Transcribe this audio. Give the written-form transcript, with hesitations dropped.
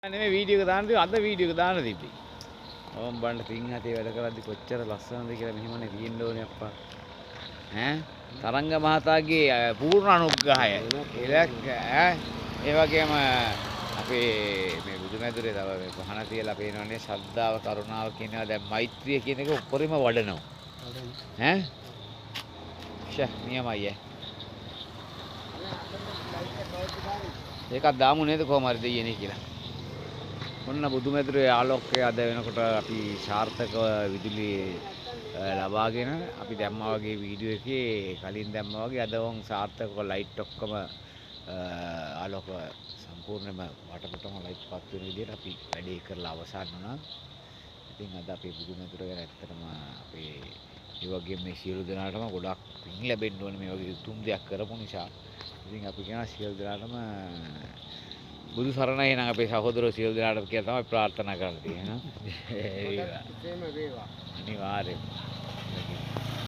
නෙමෙයි වීඩියෝ එක දාන්න තිබ්බේ අද වීඩියෝ එක දාන්න තිබ්බේ. ඕම් බලන්න පින් හතේ වැඩ කරද්දි කොච්චර ලස්සනද කියලා මෙහෙමනේ තියෙන්න ඕනේ අප්පා. ඈ තරංග මහතාගේ පූර්ණ අනුග්‍රහය. ඒ වගේම අපේ මේ බුදුමැදුරේ තව මේ පහන තියලා පේනවනේ ශ්‍රද්ධාව කරුණාව කියනවා දැන් මෛත්‍රිය කියන එක උඩරිම වඩනවා. ඈ නියමයි ඈ. ඒකක් දාමු නේද කොහොම හරි දෙයියනේ කියලා. ඔන්න බුදුමැදුරේ ආලෝකය අද වෙනකොට අපි සාර්ථකව විදුලි ලබාගෙන අපි දැම්මා වගේ වීඩියෝ එකේ කලින් දැම්මා වගේ අද වොන් සාර්ථකව ලයිට් ඔක්කොම ආලෝක සම්පූර්ණයෙන්ම වටපිටම ලයිට් පත් වෙන විදිහට අපි වැඩේ කරලා අවසන් වුණා. ඉතින් අද අපේ බුදුමැදුර ගැන ඇත්තටම අපේ ඒ වගේම මේ සියලු දෙනාටම ගොඩක් පින් ලැබෙන්න ඕනේ මේ වගේ උතුම් දෙයක් කරපු නිසා. ඉතින් අපි කියනවා සියලු දෙනාටම බුදු සරණයි නම් අපේ සහෝදරයෝ සියලු දෙනාට කියලා තමයි ප්‍රාර්ථනා කරන්න තියෙනවා. අනිවාර්යයෙන්.